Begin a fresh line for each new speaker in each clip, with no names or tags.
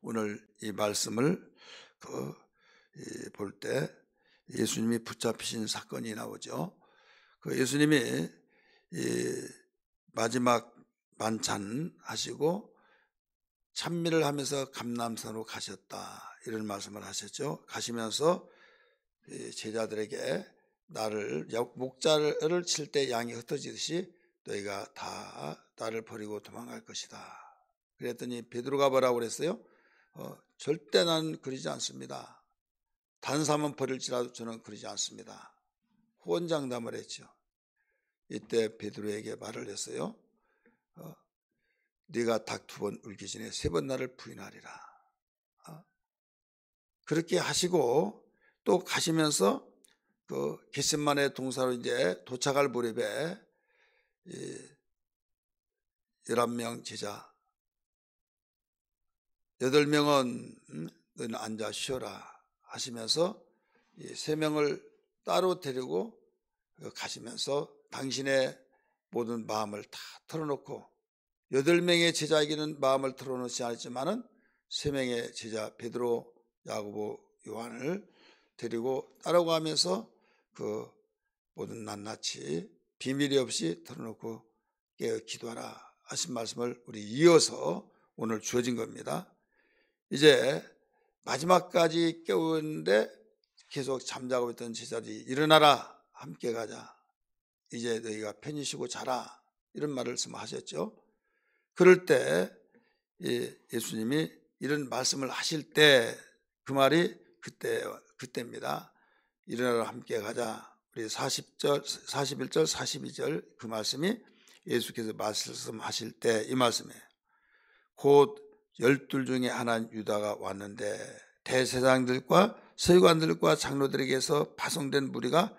오늘 이 말씀을 볼 때 예수님이 붙잡히신 사건이 나오죠. 예수님이 이 마지막 만찬 하시고 찬미를 하면서 감람산으로 가셨다, 이런 말씀을 하셨죠. 가시면서 제자들에게 나를 목자를 칠 때 양이 흩어지듯이 너희가 다 나를 버리고 도망갈 것이다. 그랬더니 베드로가 뭐라고 그랬어요? 절대 난 그러지 않습니다. 단삼은 버릴지라도 저는 그러지 않습니다. 호언장담을 했죠. 이때 베드로에게 말을 했어요. 네가 닭 2번 울기 전에 3번 나를 부인하리라. 그렇게 하시고 또 가시면서 겟세마네 동사로 이제 도착할 무렵에 11명 제자 8명은 너희는 앉아 쉬어라 하시면서 3명을 따로 데리고 가시면서 당신의 모든 마음을 다 털어놓고 8명의 제자에게는 마음을 털어놓지 않았지만은 3명의 제자 베드로, 야고보, 요한을 데리고 따라가면서 모든 낱낱이 비밀이 없이 털어놓고 깨어 기도하라 하신 말씀을 우리 이어서 오늘 주어진 겁니다. 이제 마지막까지 깨우는데 계속 잠자고 있던 제자들이 일어나라, 함께 가자, 이제 너희가 편히 쉬고 자라, 이런 말씀하셨죠. 그럴 때 예수님이 이런 말씀을 하실 때 그 말이 그때입니다. 일어나라, 함께 가자. 우리 40절, 41절, 42절 그 말씀이 예수께서 말씀하실 때 이 말씀이에요. 곧 12 중에 하나인 유다가 왔는데 대제사장들과 서기관들과 장로들에게서 파송된 무리가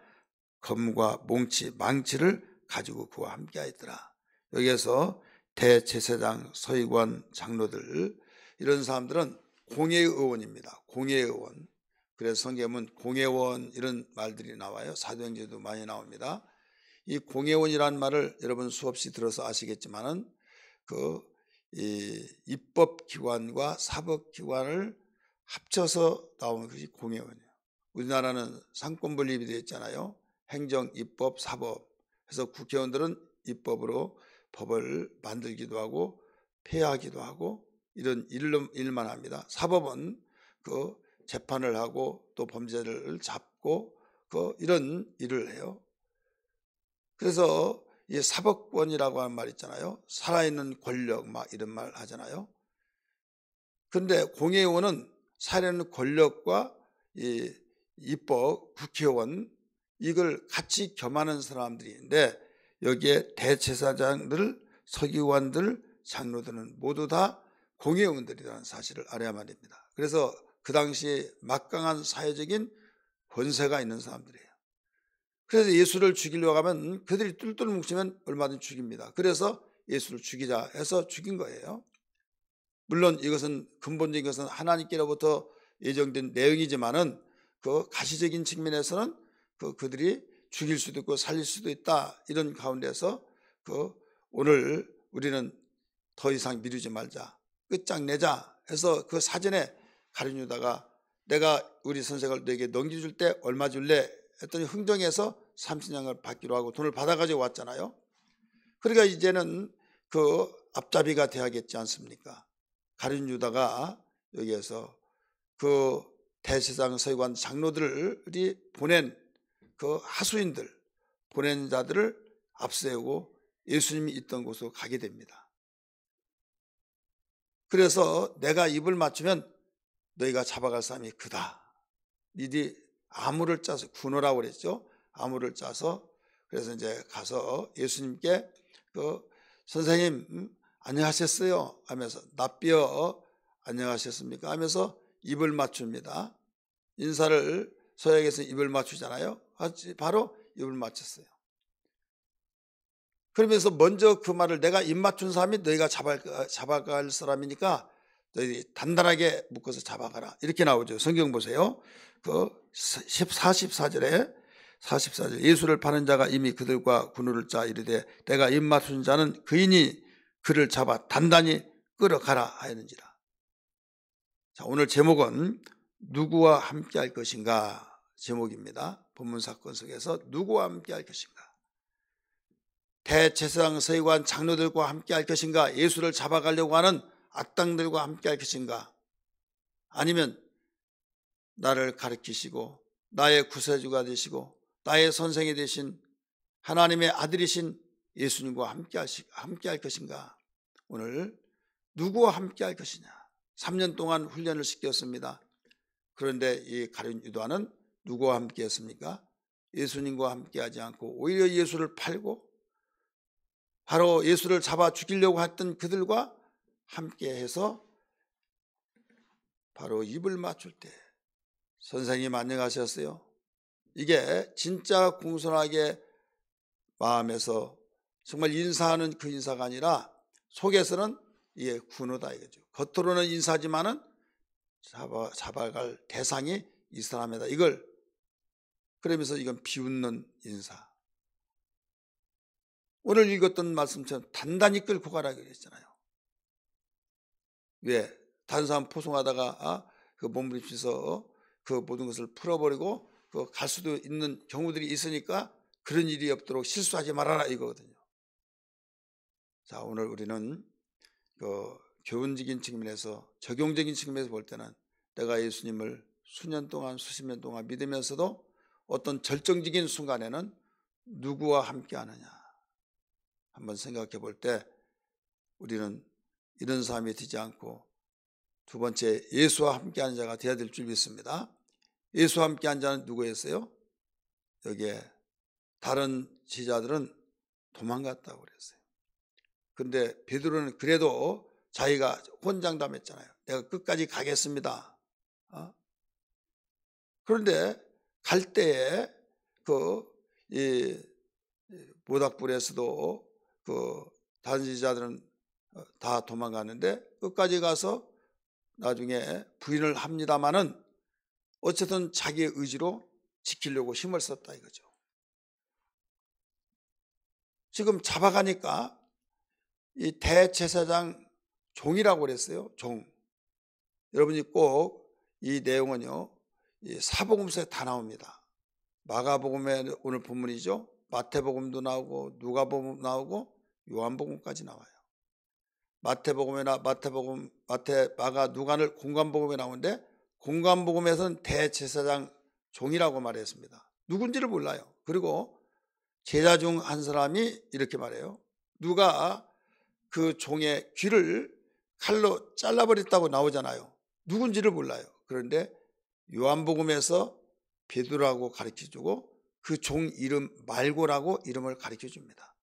검과 몽치, 망치를 가지고 그와 함께 하였더라. 여기에서 대제사장, 서기관, 장로들, 이런 사람들은 공회의 의원입니다. 공회의 의원. 그래서 성경은 공회원 이런 말들이 나와요. 사도행전에도 많이 나옵니다. 이 공회원이라는 말을 여러분 수없이 들어서 아시겠지만은 이 입법기관과 사법기관을 합쳐서 나오는 것이 공회원이에요. 우리나라는 상권 분립이 되어 있잖아요. 행정, 입법, 사법. 그래서 국회의원들은 입법으로 법을 만들기도 하고 폐하기도 하고 이런 일만 합니다. 사법은 재판을 하고 또 범죄자를 잡고 이런 일을 해요. 그래서 이 사법권이라고 하는 말 있잖아요. 살아있는 권력 막 이런 말 하잖아요. 그런데 공회의원은 살아있는 권력과 이 입법, 국회의원 이걸 같이 겸하는 사람들인데 여기에 대제사장들, 서기관들, 장로들은 모두 다 공회의원들이라는 사실을 알아야만 됩니다. 그래서 그 당시에 막강한 사회적인 권세가 있는 사람들이에요. 그래서 예수를 죽이려고 하면 그들이 뚫뚫 뭉치면 얼마든지 죽입니다. 그래서 예수를 죽이자 해서 죽인 거예요. 물론 이것은 근본적인 것은 하나님께로부터 예정된 내용이지만은 가시적인 측면에서는 그들이 죽일 수도 있고 살릴 수도 있다, 이런 가운데서 오늘 우리는 더 이상 미루지 말자, 끝장내자 해서 사전에 가룟 유다가 내가 우리 선생을 너에게 넘겨줄 때 얼마 줄래 했더니 흥정해서 30냥을 받기로 하고 돈을 받아가지고 왔잖아요. 그러니까 이제는 앞잡이가 돼야겠지 않습니까? 가룟 유다가 여기에서 대제사장, 서기관, 장로들이 보낸 하수인들, 보낸 자들을 앞세우고 예수님이 있던 곳으로 가게 됩니다. 그래서 내가 입을 맞추면 너희가 잡아갈 사람이 그다. 니들이 아무를 짜서, 군호라고 그랬죠. 아무를 짜서 그래서 이제 가서 예수님께 선생님 안녕하셨어요 하면서 납비어 안녕하셨습니까 하면서 입을 맞춥니다. 인사를 서양에서 입을 맞추잖아요. 바로 입을 맞췄어요. 그러면서 먼저 그 말을 내가 입 맞춘 사람이 너희가 잡아갈 사람이니까 너희 단단하게 묶어서 잡아가라, 이렇게 나오죠. 성경 보세요. 44절에 예수를 파는 자가 이미 그들과 군우를 짜 이르되 내가 입 맞춘 자는 그이니 그를 잡아 단단히 끌어가라 하였는지라. 자, 오늘 제목은 누구와 함께 할 것인가 제목입니다. 본문 사건 속에서 누구와 함께 할 것인가. 대제사장 서기관 장로들과 함께 할 것인가, 예수를 잡아가려고 하는 악당들과 함께 할 것인가, 아니면 나를 가르치시고 나의 구세주가 되시고 나의 선생이 되신 하나님의 아들이신 예수님과 함께 할 것인가. 오늘 누구와 함께 할 것이냐. 3년 동안 훈련을 시켰습니다. 그런데 이 가룟 유다는 누구와 함께 했습니까? 예수님과 함께 하지 않고 오히려 예수를 팔고 바로 예수를 잡아 죽이려고 했던 그들과 함께 해서 바로 입을 맞출 때 선생님 안녕하셨어요. 이게 진짜 공손하게 마음에서 정말 인사하는 그 인사가 아니라 속에서는 이게 군호다 이거죠. 겉으로는 인사지만은 잡아갈 대상이 이 사람이다. 이걸 그러면서 이건 비웃는 인사. 오늘 읽었던 말씀처럼 단단히 끌고 가라 그랬잖아요. 왜? 다른 사람 포송하다가 그 몸부림쳐서 그 모든 것을 풀어버리고 갈 수도 있는 경우들이 있으니까 그런 일이 없도록 실수하지 말아라 이거거든요. 자, 오늘 우리는 교훈적인 측면에서, 적용적인 측면에서 볼 때는 내가 예수님을 수년 동안 수십 년 동안 믿으면서도 어떤 절정적인 순간에는 누구와 함께 하느냐 한번 생각해 볼 때 우리는 이런 삶이 되지 않고 두 번째, 예수와 함께하는 자가 되어야 될 줄 믿습니다. 예수와 함께한 자는 누구였어요? 여기에 다른 제자들은 도망갔다고 그랬어요. 그런데 베드로는 그래도 자기가 혼장담했잖아요. 내가 끝까지 가겠습니다. 그런데 갈 때에 이 모닥불에서도 다른 제자들은 다 도망갔는데 끝까지 가서 나중에 부인을 합니다마는 어쨌든 자기의 의지로 지키려고 힘을 썼다 이거죠. 지금 잡아가니까 이 대제사장 종이라고 그랬어요. 종. 여러분이 꼭 이 내용은요, 이 사복음서에 다 나옵니다. 마가복음에 오늘 본문이죠. 마태복음도 나오고 누가복음 나오고 요한복음까지 나와요. 마태복음이나 마가, 누가는 공관복음에 나오는데 공관복음에서는 대제사장 종이라고 말했습니다. 누군지를 몰라요. 그리고 제자 중 한 사람이 이렇게 말해요. 누가 그 종의 귀를 칼로 잘라버렸다고 나오잖아요. 누군지를 몰라요. 그런데 요한복음에서 베드로라고 가르쳐주고 그 종 이름 말고라고 이름을 가르쳐줍니다.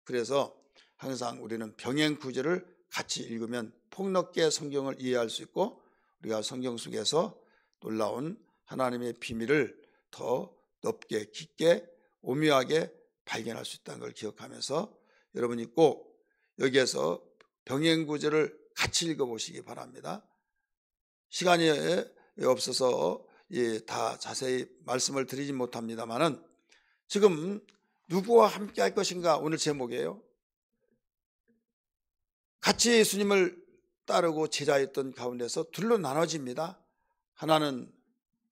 그래서 항상 우리는 병행 구절을 같이 읽으면 폭넓게 성경을 이해할 수 있고 우리가 성경 속에서 놀라운 하나님의 비밀을 더 넓게 깊게 오묘하게 발견할 수 있다는 걸 기억하면서 여러분이 꼭 여기에서 병행 구절을 같이 읽어보시기 바랍니다. 시간이 없어서 다 자세히 말씀을 드리지 못합니다만은 지금 누구와 함께 할 것인가 오늘 제목이에요. 같이 예수님을 따르고 제자였던 가운데서 둘로 나눠집니다. 하나는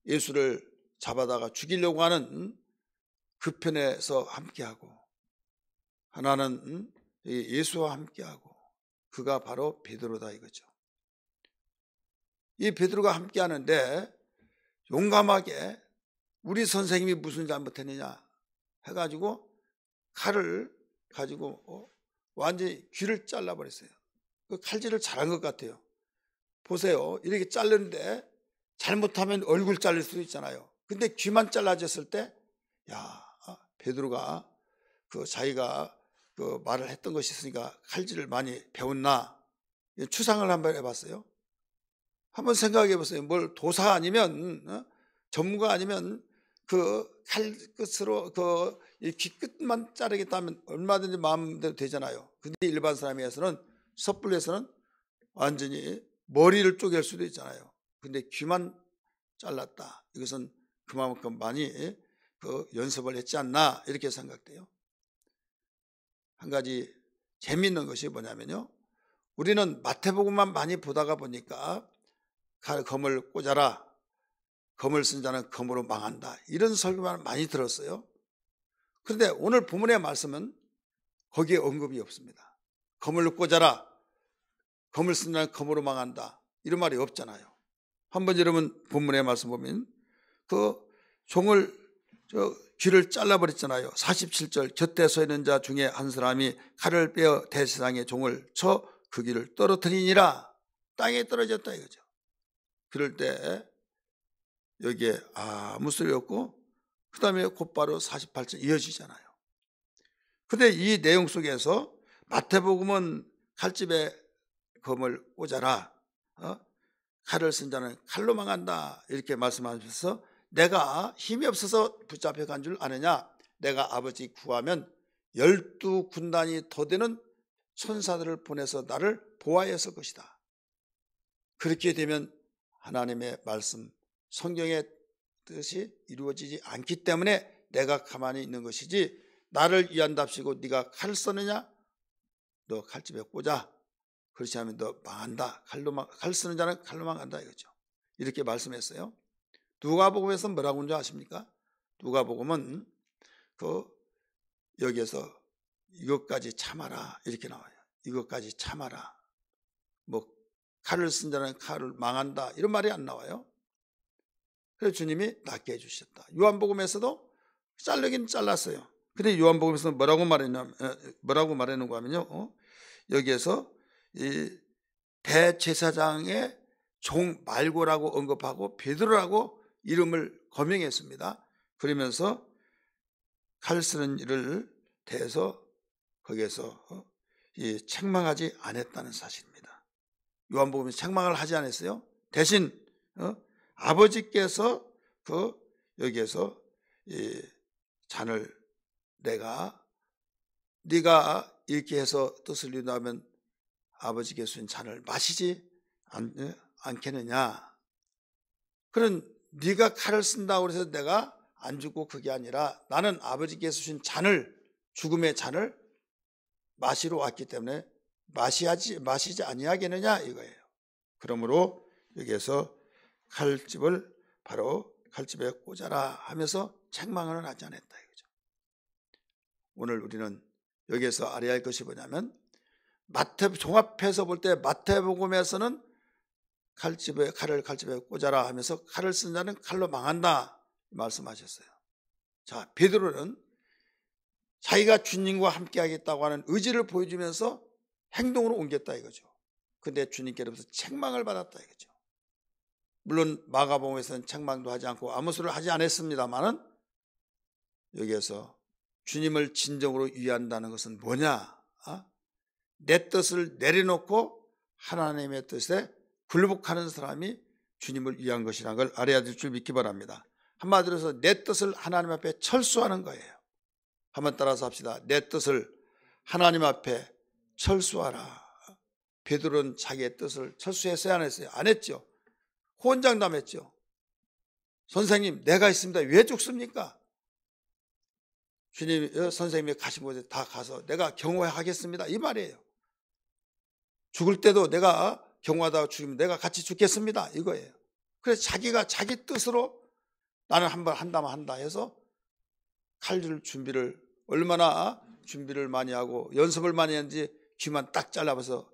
예수를 잡아다가 죽이려고 하는 그 편에서 함께하고 하나는 예수와 함께하고 그가 바로 베드로다 이거죠. 이 베드로가 함께하는데 용감하게 우리 선생님이 무슨 잘못했느냐 해가지고 칼을 가지고 완전히 귀를 잘라버렸어요. 그 칼질을 잘한 것 같아요. 보세요. 이렇게 자르는데 잘못하면 얼굴 잘릴 수도 있잖아요. 근데 귀만 잘라졌을 때 베드로가 자기가 말을 했던 것이 있으니까 칼질을 많이 배웠나 추상을 한번 해봤어요. 한번 생각해 보세요. 뭘 도사 아니면 전문가 아니면 그 칼 끝으로 이 귀 끝만 자르겠다면 얼마든지 마음대로 되잖아요. 근데 일반 사람에 의해서는 섣불리에서는 완전히 머리를 쪼갤 수도 있잖아요. 근데 귀만 잘랐다. 이것은 그만큼 많이 연습을 했지 않나 이렇게 생각돼요. 한 가지 재미있는 것이 뭐냐면요. 우리는 마태복음만 많이 보다가 보니까 검을 꽂아라. 검을 쓴 자는 검으로 망한다. 이런 설교만 많이 들었어요. 그런데 오늘 본문의 말씀은 거기에 언급이 없습니다. 검을 꽂아라. 검을 쓴 자는 검으로 망한다. 이런 말이 없잖아요. 한번 여러분 본문의 말씀 보면 그 종을 귀를 잘라버렸잖아요. 47절 곁에 서 있는 자 중에 한 사람이 칼을 빼어 대제사장의 종을 쳐 그 귀를 떨어뜨리니라. 땅에 떨어졌다 이거죠. 그럴 때 여기에 아무 소리 없고 그 다음에 곧바로 48절 이어지잖아요. 근데 이 내용 속에서 마태복음은 칼집에 검을 꽂아라. 칼을 쓴 자는 칼로 망한다. 이렇게 말씀하셔서 내가 힘이 없어서 붙잡혀 간 줄 아느냐. 내가 아버지 구하면 12군단이 더 되는 천사들을 보내서 나를 보호하였을 것이다. 그렇게 되면 하나님의 말씀, 성경의 뜻이 이루어지지 않기 때문에 내가 가만히 있는 것이지 나를 위한답시고 네가 칼을 쓰느냐? 너 칼집에 꽂아. 그렇지 않으면 너 망한다. 칼 쓰는 자는 칼로 망한다 이거죠. 이렇게 말씀했어요. 누가복음에서 뭐라고 하는지 아십니까? 누가복음은 여기에서 이것까지 참아라 이렇게 나와요. 이것까지 참아라. 뭐 칼을 쓴 자는 칼을 망한다 이런 말이 안 나와요. 그래서 주님이 낫게 해주셨다. 요한복음에서도 자르긴 잘랐어요. 근데 요한복음에서 뭐라고 말했는가 하면요. 여기에서 이 대제사장의 종 말고라고 언급하고 베드로라고 이름을 거명했습니다. 그러면서 칼 쓰는 일을 대해서 거기에서 책망하지 않았다는 사실입니다. 요한복음에 책망을 하지 않았어요. 대신 아버지께서 여기에서 이 잔을 네가 이렇게 해서 뜻을 이룬다면 아버지께서 준 잔을 마시지 않겠느냐. 그런 네가 칼을 쓴다고 해서 내가 안 죽고 그게 아니라 나는 아버지께서 주신 잔을 죽음의 잔을 마시러 왔기 때문에 마시지 아니하겠느냐 이거예요. 그러므로 여기에서 칼집을 바로 칼집에 꽂아라 하면서 책망을 하지 않았다 이거죠. 오늘 우리는 여기에서 알아야 할 것이 뭐냐면 종합해서 볼 때 마태복음에서는 칼을 칼집에 꽂아라 하면서 칼을 쓴 자는 칼로 망한다 말씀하셨어요. 자, 베드로는 자기가 주님과 함께 하겠다고 하는 의지를 보여주면서 행동으로 옮겼다 이거죠. 근데 주님께로부터 책망을 받았다 이거죠. 물론 마가복음에서는 책망도 하지 않고 아무 소리를 하지 않았습니다만은 여기에서 주님을 진정으로 위한다는 것은 뭐냐? 내 뜻을 내려놓고 하나님의 뜻에 굴복하는 사람이 주님을 위한 것이라는 걸 알아야 될 줄 믿기 바랍니다. 한마디로 해서 내 뜻을 하나님 앞에 철수하는 거예요. 한번 따라서 합시다. 내 뜻을 하나님 앞에 철수하라. 베드로는 자기의 뜻을 철수했어요? 안 했어요? 안 했죠. 호언장담했죠. 선생님 내가 있습니다. 왜 죽습니까? 주님 선생님이 가신 곳에 다 가서 내가 경호하겠습니다 이 말이에요. 죽을 때도 내가 경호하다가 죽으면 내가 같이 죽겠습니다 이거예요. 그래서 자기가 자기 뜻으로 나는 한번 한다면 한다 해서 칼질 준비를 얼마나 준비를 많이 하고 연습을 많이 했는지 귀만 딱 잘라봐서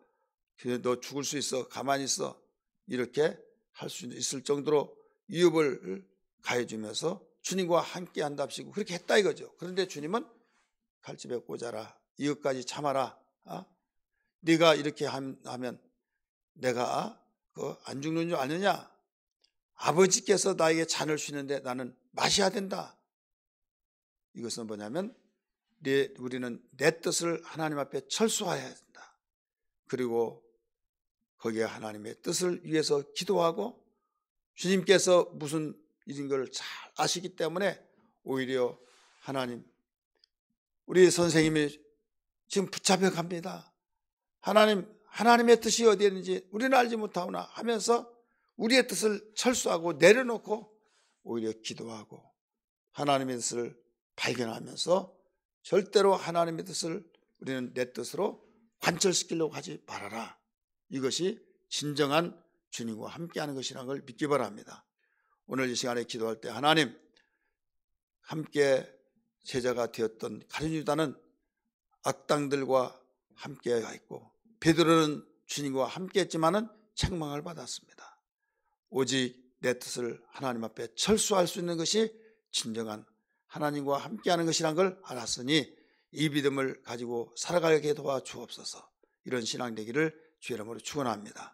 너 죽을 수 있어 가만히 있어 이렇게 할 수 있을 정도로 위협을 가해주면서 주님과 함께 한답시고 그렇게 했다 이거죠. 그런데 주님은 칼집에 꽂아라. 이것까지 참아라. 네가 이렇게 하면 내가 안 죽는 줄 아느냐? 아버지께서 나에게 잔을 주시는데 나는 마셔야 된다. 이것은 뭐냐면 우리는 내 뜻을 하나님 앞에 철수해야 된다. 그리고 거기에 하나님의 뜻을 위해서 기도하고 주님께서 무슨 일인 걸 잘 아시기 때문에 오히려 하나님 우리 선생님이 지금 붙잡혀 갑니다. 하나님의 뜻이 어디에 있는지 우리는 알지 못하오나 하면서 우리의 뜻을 철수하고 내려놓고 오히려 기도하고 하나님의 뜻을 발견하면서 절대로 하나님의 뜻을 우리는 내 뜻으로 관철시키려고 하지 말아라. 이것이 진정한 주님과 함께하는 것이라는 걸 믿기 바랍니다. 오늘 이 시간에 기도할 때 하나님, 함께 제자가 되었던 가룟 유다는 악당들과 함께가 있고 베드로는 주님과 함께했지만은 책망을 받았습니다. 오직 내 뜻을 하나님 앞에 철수할 수 있는 것이 진정한 하나님과 함께하는 것이란 걸 알았으니 이 믿음을 가지고 살아가게 도와주옵소서. 이런 신앙 되기를 주의 이름으로 축원합니다.